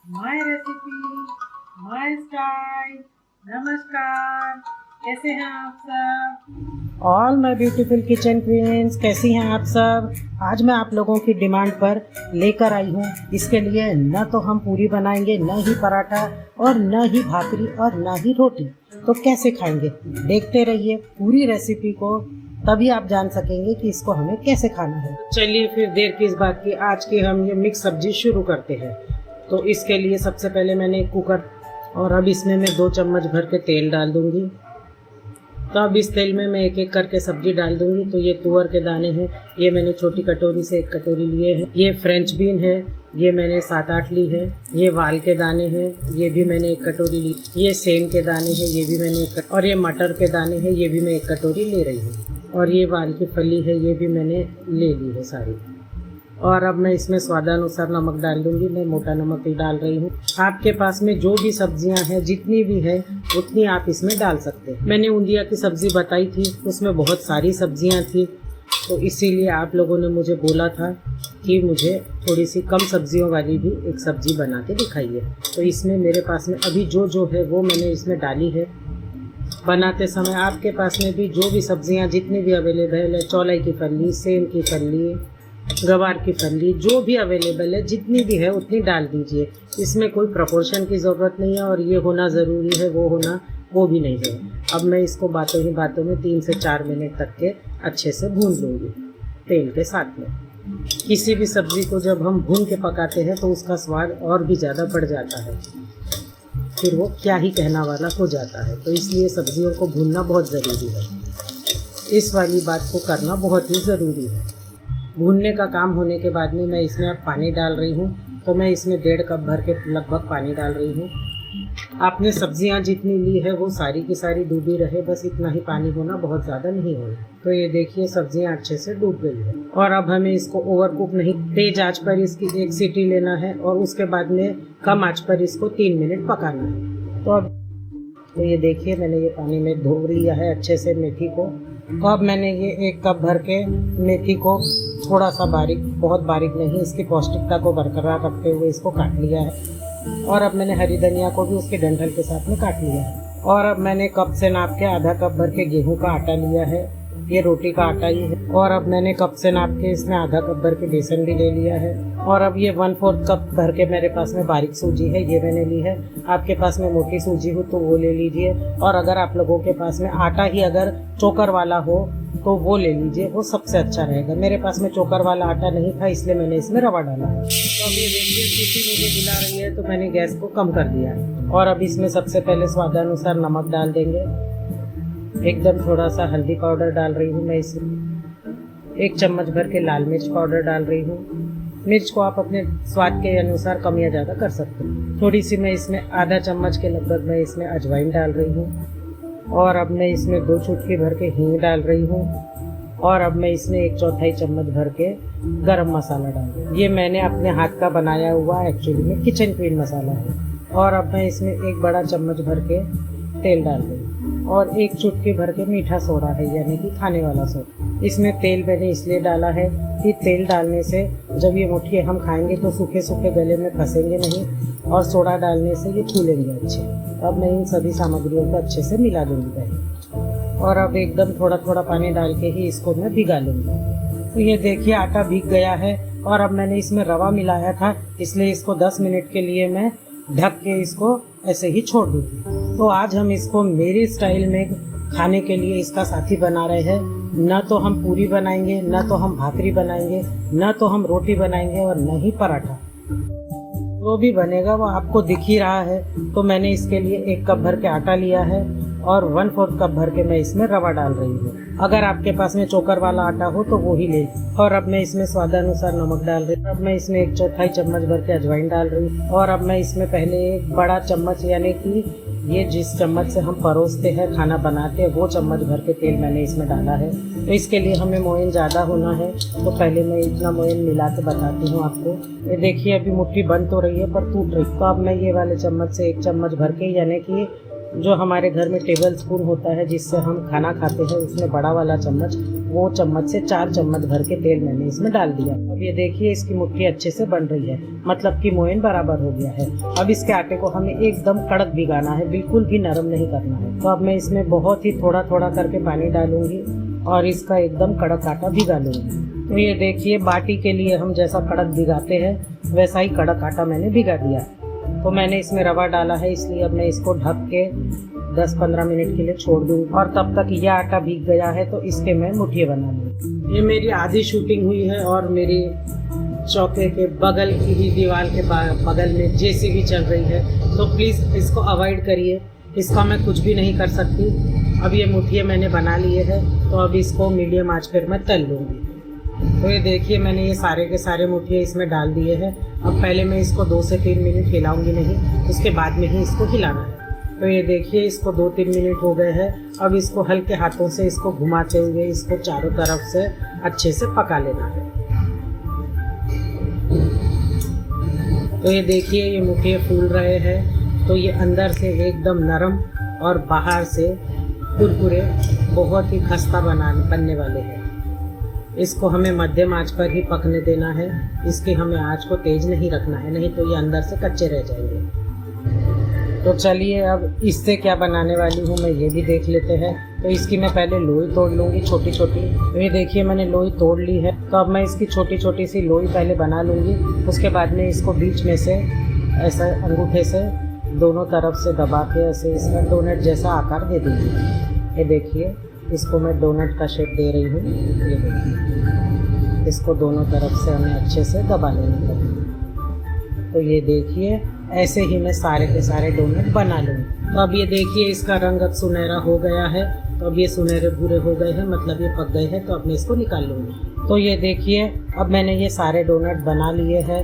My recipe, my style. नमस्कार, कैसे हैं आप सब? All my beautiful kitchen queens, कैसी हैं आप सब? आज मैं आप लोगों की डिमांड पर लेकर आई हूँ। इसके लिए न तो हम पूरी बनाएंगे, न ही पराठा, और न ही भाकरी, और न ही रोटी। तो कैसे खाएंगे? देखते रहिए पूरी रेसिपी को, तभी आप जान सकेंगे कि इसको हमें कैसे खाना है। चलिए फिर देर किस बात की, आज की हम ये मिक्स सब्जी शुरू करते हैं। तो इसके लिए सबसे पहले मैंने एक कुकर, और अब इसमें मैं 2 चम्मच भर के तेल डाल दूंगी। तो अब इस तेल में मैं एक एक करके सब्जी डाल दूंगी। तो ये तुअर के दाने हैं, ये मैंने छोटी कटोरी से 1 कटोरी लिए हैं। ये फ्रेंच बीन है, ये मैंने 7-8 ली है। ये वाल के दाने हैं, ये भी मैंने 1 कटोरी ली। ये सेम के दाने हैं, ये भी मैंने 1 और ये मटर के दाने हैं, ये भी मैं 1 कटोरी ले रही हूँ। और ये वाल की फली है, ये भी मैंने ले ली है सारी। और अब मैं इसमें स्वादानुसार नमक डाल दूंगी। मैं मोटा नमक ही डाल रही हूँ। आपके पास में जो भी सब्जियां हैं, जितनी भी है उतनी आप इसमें डाल सकते हैं। मैंने उंदिया की सब्जी बताई थी, उसमें बहुत सारी सब्जियां थी, तो इसीलिए आप लोगों ने मुझे बोला था कि मुझे थोड़ी सी कम सब्जियों वाली भी एक सब्जी बना के दिखाइए। तो इसमें मेरे पास में अभी जो है वो मैंने इसमें डाली है। बनाते समय आपके पास में भी जो भी सब्जियां जितनी भी अवेलेबल है, चौलाई की फली, सेम की फली, गवार की फली, जो भी अवेलेबल है, जितनी भी है उतनी डाल दीजिए। इसमें कोई प्रोपोर्शन की ज़रूरत नहीं है, और ये होना ज़रूरी है, वो होना वो भी नहीं है। अब मैं इसको बातों ही बातों में 3 से 4 मिनट तक के अच्छे से भून लूँगी तेल के साथ में। किसी भी सब्ज़ी को जब हम भून के पकाते हैं तो उसका स्वाद और भी ज़्यादा बढ़ जाता है, फिर वो क्या ही कहना वाला हो जाता है। तो इसलिए सब्जियों को भूनना बहुत ज़रूरी है। इस वाली बात को करना बहुत ही ज़रूरी है। भूनने का काम होने के बाद में मैं इसमें अब पानी डाल रही हूँ। तो मैं इसमें 1.5 कप भर के लगभग पानी डाल रही हूँ। आपने सब्जियाँ जितनी ली है वो सारी की सारी डूबी रहे, बस इतना ही पानी होना, बहुत ज़्यादा नहीं होना। तो ये देखिए सब्जियाँ अच्छे से डूब गई है। और अब हमें इसको ओवरकुक नहीं, तेज आंच पर इसकी 1 सीटी लेना है, और उसके बाद में कम आंच पर इसको 3 मिनट पकाना है। तो ये देखिए मैंने ये पानी में धो लिया है अच्छे से मेथी को। तो अब मैंने ये 1 कप भर के मेथी को थोड़ा सा बारीक, बहुत बारीक नहीं, इसकी पौष्टिकता को बरकरार रखते हुए इसको काट लिया है। और अब मैंने हरी धनिया को भी उसके डंठल के साथ में काट लिया है। और अब मैंने कप से नाप के आधा कप भर के गेहूं का आटा लिया है, ये रोटी का आटा ही है। और अब मैंने कप से नाप के इसमें आधा कप भर के बेसन भी ले लिया है। और अब ये 1/4 कप भर के मेरे पास में बारीक सूजी है, ये मैंने ली है। आपके पास में मोटी सूजी हो तो वो ले लीजिए, और अगर आप लोगों के पास में आटा ही अगर चोकर वाला हो तो वो ले लीजिए, वो सबसे अच्छा रहेगा। मेरे पास में चोकर वाला आटा नहीं था, इसलिए मैंने इसमें रवा डाला है। तो अब ये देखिए सीटी मुझे बुला रही है, तो मैंने गैस को कम कर दिया है। और अब इसमें सबसे पहले स्वादानुसार नमक डाल देंगे। एकदम थोड़ा सा हल्दी पाउडर डाल रही हूँ मैं इसमें। 1 चम्मच भर के लाल मिर्च पाउडर डाल रही हूँ। मिर्च को आप अपने स्वाद के अनुसार कम या ज़्यादा कर सकते हैं। थोड़ी सी मैं इसमें आधा चम्मच के लगभग मैं इसमें अजवाइन डाल रही हूँ। और अब मैं इसमें 2 चुटकी भर के हींग डाल रही हूँ। और अब मैं इसमें 1/4 चम्मच भर के गरम मसाला डाल रही हूँ। ये मैंने अपने हाथ का बनाया हुआ एक्चुअली में किचन क्वीन मसाला है। और अब मैं इसमें 1 बड़ा चम्मच भर के तेल डाल रही हूँ। और 1 चुटकी भर के मीठा सोडा है, यानी कि खाने वाला सोडा। इसमें तेल मैंने इसलिए डाला है कि तेल डालने से जब ये मुट्ठी हम खाएंगे तो सूखे सूखे गले में फंसेंगे नहीं, और सोडा डालने से ये फूलेंगे अच्छे। अब मैं इन सभी सामग्रियों को अच्छे से मिला दूंगी पहले। और अब एकदम थोड़ा थोड़ा पानी डाल के ही इसको मैं भिगा लूँगी। तो ये देखिए आटा भीग गया है। और अब मैंने इसमें रवा मिलाया था, इसलिए इसको 10 मिनट के लिए मैं ढक के इसको ऐसे ही छोड़ दूँगी। तो आज हम इसको मेरी स्टाइल में खाने के लिए इसका साथी बना रहे हैं। न तो हम पूरी बनाएंगे, न तो हम भाकरी बनाएंगे, न तो हम रोटी बनाएंगे, और न ही पराठा। जो भी बनेगा वो आपको दिख ही रहा है। तो मैंने इसके लिए 1 कप भर के आटा लिया है, और 1/4 कप भर के मैं इसमें रवा डाल रही हूँ। अगर आपके पास में चोकर वाला आटा हो तो वो ही ले। और अब मैं इसमें स्वादानुसार नमक डाल रही हूँ। अब मैं इसमें 1/4 चम्मच भर के अजवाइन डाल रही हूँ। और अब मैं इसमें पहले 1 बड़ा चम्मच, यानी कि ये जिस चम्मच से हम परोसते हैं, खाना बनाते हैं, वो चम्मच भर के तेल मैंने इसमें डाला है। तो इसके लिए हमें मोयन ज़्यादा होना है, तो पहले मैं इतना मोयन मिला के बताती हूँ आपको। ये देखिए अभी मुट्ठी बन तो रही है पर टूट रही। तो अब मैं ये वाले चम्मच से 1 चम्मच भर के, यानी कि जो हमारे घर में टेबल स्पून होता है जिससे हम खाना खाते हैं, उसमें बड़ा वाला चम्मच, वो चम्मच से 4 चम्मच भर के तेल मैंने इसमें डाल दिया। अब ये देखिए इसकी मुट्ठी अच्छे से बन रही है, मतलब कि मोयन बराबर हो गया है। अब इसके आटे को हमें एकदम कड़क भिगाना है, बिल्कुल भी नरम नहीं करना है। तो अब मैं इसमें बहुत ही थोड़ा थोड़ा करके पानी डालूंगी और इसका एकदम कड़क आटा भिगा लूँगी। तो ये देखिए बाटी के लिए हम जैसा कड़क भिगाते हैं वैसा ही कड़क आटा मैंने भिगा दिया। तो मैंने इसमें रवा डाला है, इसलिए अब मैं इसको ढक के 10-15 मिनट के लिए छोड़ दूँगी और तब तक यह आटा भीग गया है तो इसके मैं मुठिया बना लूँगी। ये मेरी आधी शूटिंग हुई है और मेरी चौके के बगल की ही दीवार के बगल में जेसीबी चल रही है, तो प्लीज़ इसको अवॉइड करिए, इसका मैं कुछ भी नहीं कर सकती। अब ये मुठिया मैंने बना लिए हैं, तो अब इसको मीडियम आंच पर मैं तल लूँगी। तो ये देखिए मैंने ये सारे के सारे मुठिया इसमें डाल दिए हैं। अब पहले मैं इसको 2 से 3 मिनट हिलाऊंगी नहीं, उसके बाद में ही इसको हिलाना है। तो ये देखिए इसको 2-3 मिनट हो गए हैं। अब इसको हल्के हाथों से इसको घुमाते हुए इसको चारों तरफ से अच्छे से पका लेना है। तो ये देखिए ये मुठिया फूल रहे हैं, तो ये अंदर से एकदम नरम और बाहर से कुरकुरे, बहुत ही खस्ता बनने वाले हैं। इसको हमें मध्यम आंच पर ही पकने देना है, इसकी हमें आंच को तेज नहीं रखना है, नहीं तो ये अंदर से कच्चे रह जाएंगे। तो चलिए अब इससे क्या बनाने वाली हूँ मैं ये भी देख लेते हैं। तो इसकी मैं पहले लोई तोड़ लूँगी छोटी छोटी। तो ये देखिए मैंने लोई तोड़ ली है, तो अब मैं इसकी छोटी छोटी सी लोई पहले बना लूँगी। उसके बाद में इसको बीच में से ऐसा अंगूठे से दोनों तरफ से दबा के ऐसे इसका डोनट जैसा आकार दे दूँगी। ये देखिए इसको मैं डोनट का शेप दे रही हूँ। ये देखिए इसको दोनों तरफ से हमें अच्छे से दबा लेना है। तो ये देखिए ऐसे ही मैं सारे के सारे डोनट बना लूँगी। तो अब ये देखिए इसका रंग अब सुनहरा हो गया है, तो अब ये सुनहरे भूरे हो गए हैं, मतलब ये पक गए हैं। तो अब मैं इसको निकाल लूँगी। तो ये देखिए अब मैंने ये सारे डोनट बना लिए हैं।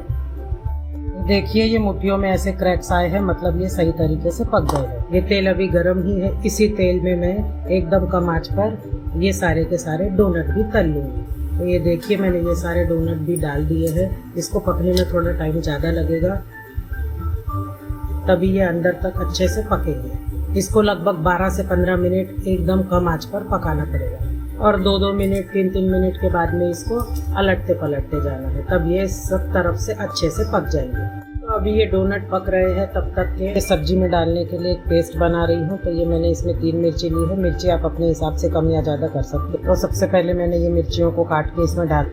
देखिए ये मुट्ठियों में ऐसे क्रैक्स आए हैं, मतलब ये सही तरीके से पक गए हैं। ये तेल अभी गर्म ही है, इसी तेल में मैं एकदम कम आंच पर ये सारे के सारे डोनट भी तल लूँगी। तो ये देखिए मैंने ये सारे डोनट भी डाल दिए हैं। इसको पकने में थोड़ा टाइम ज़्यादा लगेगा, तभी ये अंदर तक अच्छे से पकेंगे। इसको लगभग 12 से 15 मिनट एकदम कम आंच पर पकाना पड़ेगा और 2-2 मिनट 3-3 मिनट के बाद में इसको अलटते पलटते जाना है, तब ये सब तरफ से अच्छे से पक जाएंगे। तो अभी ये डोनट पक रहे हैं, तब तक के सब्जी में डालने के लिए एक पेस्ट बना रही हूँ। तो ये मैंने इसमें 3 मिर्ची ली है। मिर्ची आप अपने हिसाब से कम या ज़्यादा कर सकते हो। तो सबसे पहले मैंने ये मिर्चियों को काट के इसमें डाल,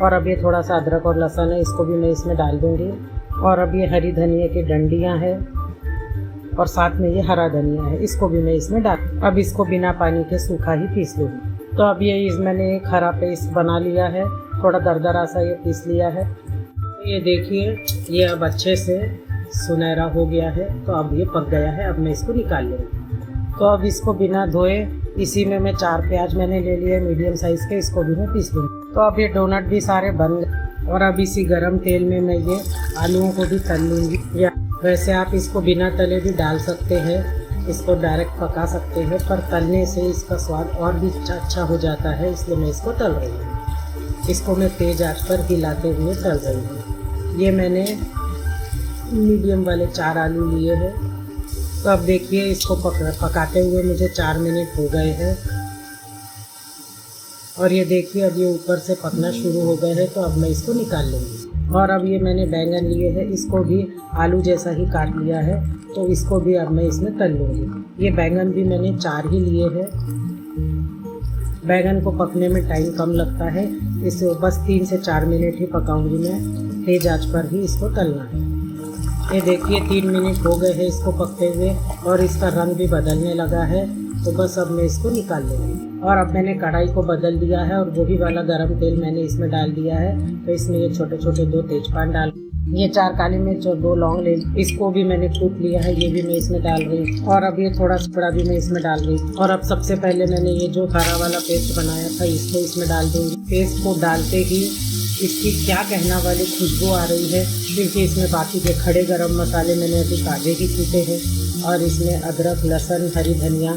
और अब ये थोड़ा सा अदरक और लहसुन है, इसको भी मैं इसमें डाल दूँगी। और अब ये हरी धनिया की डंडियाँ हैं और साथ में ये हरा धनिया है, इसको भी मैं इसमें डाल। अब इसको बिना पानी के सूखा ही पीस लूँगी। तो अब ये मैंने एक हरा पेस्ट बना लिया है, थोड़ा दरदरा सा ये पीस लिया है। तो ये देखिए ये अब अच्छे से सुनहरा हो गया है, तो अब ये पक गया है। अब मैं इसको निकाल लूँगी। तो अब इसको बिना धोए इसी में मैं 4 प्याज मैंने ले लिए मीडियम साइज़ के, इसको भी मैं पीस लूँगी। तो अब ये डोनट भी सारे बन गए और अब इसी गरम तेल में मैं ये आलूओं को भी तल लूँगी। या वैसे आप इसको बिना तले भी डाल सकते हैं, इसको डायरेक्ट पका सकते हैं, पर तलने से इसका स्वाद और भी अच्छा हो जाता है, इसलिए मैं इसको तल रही हूँ। इसको मैं तेज़ आंच पर हिलाते हुए तल रही हूँ। ये मैंने मीडियम वाले 4 आलू लिए हैं। तो अब देखिए इसको पकाते हुए मुझे 4 मिनट हो गए हैं और ये देखिए अब ये ऊपर से पकना शुरू हो गए हैं। तो अब मैं इसको निकाल लूँगी। और अब ये मैंने बैंगन लिए हैं, इसको भी आलू जैसा ही काट लिया है, तो इसको भी अब मैं इसमें तल लूँगी। ये बैंगन भी मैंने 4 ही लिए हैं। बैंगन को पकने में टाइम कम लगता है, इसे बस 3 से 4 मिनट ही पकाऊंगी मैं, तेज आंच पर ही इसको तलना है। ये देखिए 3 मिनट हो गए हैं इसको पकते हुए और इसका रंग भी बदलने लगा है। तो बस अब मैं इसको निकाल लूँगी। और अब मैंने कढ़ाई को बदल दिया है और वही वाला गरम तेल मैंने इसमें डाल दिया है। तो इसमें ये छोटे छोटे 2 तेजपान डाल, ये 4 काली मिर्च और 2 लौंग ले, इसको भी मैंने कूट लिया है, ये भी मैं इसमें डाल रही हूँ। और अब ये थोड़ा सुपड़ा भी मैं इसमें डाल रही हूँ। और अब सबसे पहले मैंने ये जो हरा वाला पेस्ट बनाया था इसको इसमें डाल दूँगी। पेस्ट को डालते ही इसकी क्या कहना वाली खुशबू आ रही है, क्योंकि इसमें बाकी के खड़े गरम मसाले मैंने अभी ताजे ही कूटे हैं और इसमें अदरक, लहसुन, हरी धनिया,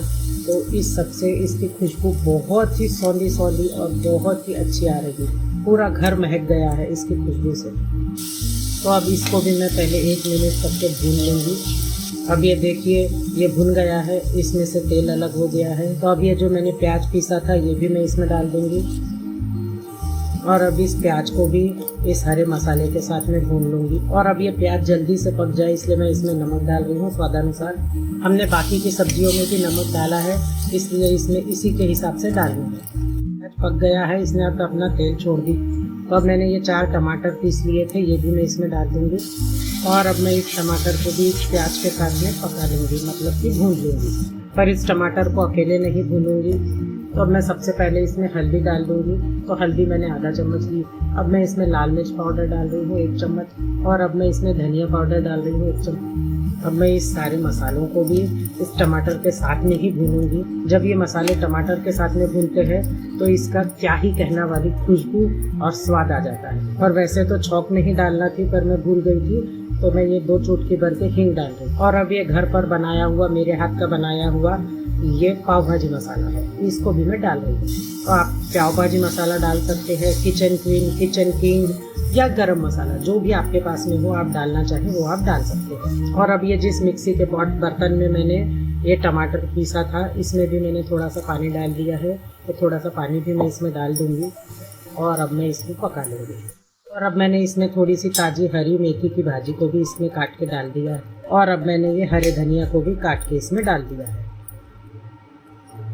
तो इस सब से इसकी खुशबू बहुत ही सौंधी सौंधी और बहुत ही अच्छी आ रही है। पूरा घर महक गया है इसकी खुशबू से। तो अब इसको भी मैं पहले 1 मिनट तक के भून लूँगी। अब ये देखिए ये भुन गया है, इसमें से तेल अलग हो गया है। तो अब ये जो मैंने प्याज पीसा था ये भी मैं इसमें डाल दूंगी और अब इस प्याज को भी इस हरे मसाले के साथ में भून लूँगी। और अब ये प्याज जल्दी से पक जाए इसलिए मैं इसमें नमक डाल रही हूँ स्वादानुसार। हमने बाकी की सब्जियों में भी नमक डाला है इसलिए इसमें इसी के हिसाब से डालना है। प्याज पक गया है, इसने अब अपना तेल छोड़ दी। तो अब मैंने ये 4 टमाटर पीस लिए थे ये भी मैं इसमें डाल दूँगी और अब मैं इस टमाटर को भी प्याज के साथ में पका लूँगी, मतलब कि भून लूँगी। पर इस टमाटर को अकेले नहीं भूनूँगी। तो अब मैं सबसे पहले इसमें हल्दी डाल दूँगी। तो हल्दी मैंने आधा चम्मच ली। अब मैं इसमें लाल मिर्च पाउडर डाल रही हूँ 1 चम्मच और अब मैं इसमें धनिया पाउडर डाल रही हूँ 1 चम्मच। अब मैं इस सारे मसालों को भी इस टमाटर के साथ में ही भूनूंगी। जब ये मसाले टमाटर के साथ में भूनते हैं तो इसका क्या ही कहना वाली खुशबू और स्वाद आ जाता है। और वैसे तो छौंक नहीं डालना थी पर मैं भूल गई थी तो मैं ये 2 चुटकी भर के हींग डाल रही हूँ। और अब ये घर पर बनाया हुआ मेरे हाथ का बनाया हुआ ये पाव भाजी मसाला है, इसको भी मैं डाल रही हूँ। तो आप पाव भाजी मसाला डाल सकते हैं, किचन क्वीन, किचन किंग या गरम मसाला जो भी आपके पास में हो आप डालना चाहें वो आप डाल सकते हैं। और अब ये जिस मिक्सी के बर्तन में मैंने ये टमाटर पीसा था इसमें भी मैंने थोड़ा सा पानी डाल दिया है। तो थोड़ा सा पानी भी मैं इसमें डाल दूँगी और अब मैं इसको पका लूँगी। और अब मैंने इसमें थोड़ी सी ताज़ी हरी मेथी की भाजी को भी इसमें काट के डाल दिया है और अब मैंने ये हरे धनिया को भी काट के इसमें डाल दिया है।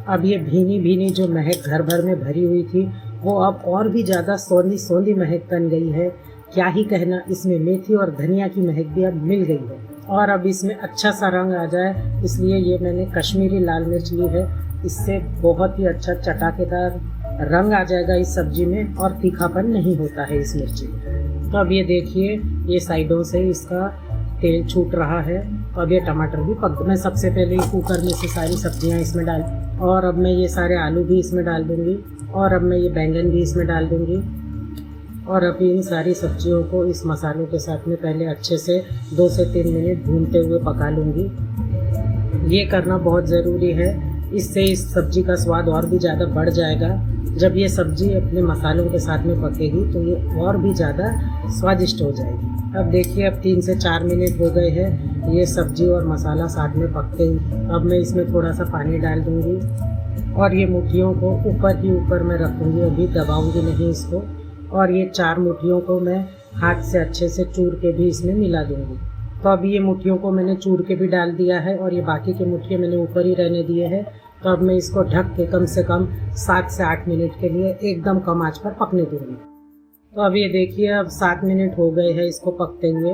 अब ये भीनी भीनी जो महक घर भर में भरी हुई थी वो अब और भी ज़्यादा सौंधी सौंधी महक बन गई है। क्या ही कहना, इसमें मेथी और धनिया की महक भी अब मिल गई है। और अब इसमें अच्छा सा रंग आ जाए इसलिए ये मैंने कश्मीरी लाल मिर्च ली है, इससे बहुत ही अच्छा चटाकेदार रंग आ जाएगा इस सब्जी में और तीखापन नहीं होता है इस मिर्ची में। तो अब ये देखिए ये साइडों से इसका तेल छूट रहा है। तो अब ये टमाटर भी पक। मैं सबसे पहले कुकर में से सारी सब्जियां इसमें डाल और अब मैं ये सारे आलू भी इसमें डाल दूंगी और अब मैं ये बैंगन भी इसमें डाल दूंगी और अब इन सारी सब्जियों को इस मसालों के साथ में पहले अच्छे से 2 से 3 मिनट भूनते हुए पका लूँगी। ये करना बहुत ज़रूरी है, इससे इस सब्जी का स्वाद और भी ज़्यादा बढ़ जाएगा। जब ये सब्जी अपने मसालों के साथ में पकेगी तो ये और भी ज़्यादा स्वादिष्ट हो जाएगी। अब देखिए अब 3 से 4 मिनट हो गए हैं ये सब्जी और मसाला साथ में पकते ही। अब मैं इसमें थोड़ा सा पानी डाल दूँगी और ये मुठियों को ऊपर ही ऊपर मैं रखूँगी, अभी दबाऊँगी नहीं इसको। और ये 4 मुठियों को मैं हाथ से अच्छे से चूर के भी इसमें मिला दूँगी। तो अभी ये मुठियों को मैंने चूर के भी डाल दिया है और ये बाकी के मुठियाँ मैंने ऊपर ही रहने दिए हैं। तो अब मैं इसको ढक के कम से कम 7 से 8 मिनट के लिए एकदम कम आंच पर पकने दूँगी। तो अब ये देखिए अब 7 मिनट हो गए हैं इसको पकते हुए।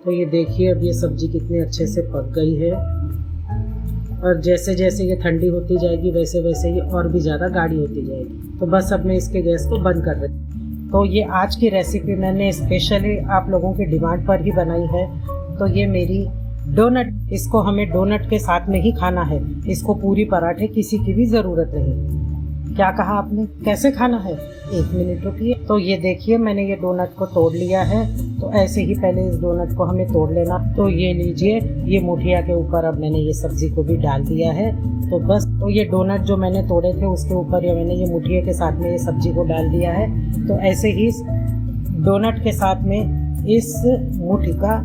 तो ये देखिए अब ये सब्ज़ी कितने अच्छे से पक गई है और जैसे जैसे ये ठंडी होती जाएगी वैसे वैसे ये और भी ज़्यादा गाढ़ी होती जाएगी। तो बस अब मैं इसके गैस को बंद कर रही हूँ। तो ये आज की रेसिपी मैंने स्पेशली आप लोगों की डिमांड पर ही बनाई है। तो ये मेरी डोनट, इसको हमें डोनट के साथ में ही खाना है, इसको पूरी पराठे किसी की भी ज़रूरत नहीं। क्या कहा आपने, कैसे खाना है? 1 मिनट रुकिए। तो ये देखिए मैंने ये डोनट को तोड़ लिया है। तो ऐसे ही पहले इस डोनट को हमें तोड़ लेना। तो ये लीजिए ये मुठिया के ऊपर अब मैंने ये सब्जी को भी डाल दिया है। तो बस तो ये डोनट जो मैंने तोड़े थे उसके ऊपर ये मैंने ये मुठिया के साथ में ये सब्जी को डाल दिया है। तो ऐसे ही डोनट के साथ में इस मुठी का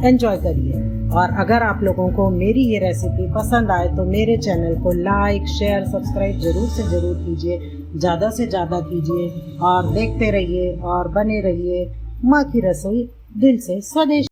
एंजॉय करिए। और अगर आप लोगों को मेरी ये रेसिपी पसंद आए तो मेरे चैनल को लाइक, शेयर, सब्सक्राइब ज़रूर से ज़रूर कीजिए, ज़्यादा से ज़्यादा कीजिए और देखते रहिए और बने रहिए। माँ की रसोई, दिल से स्वदेश।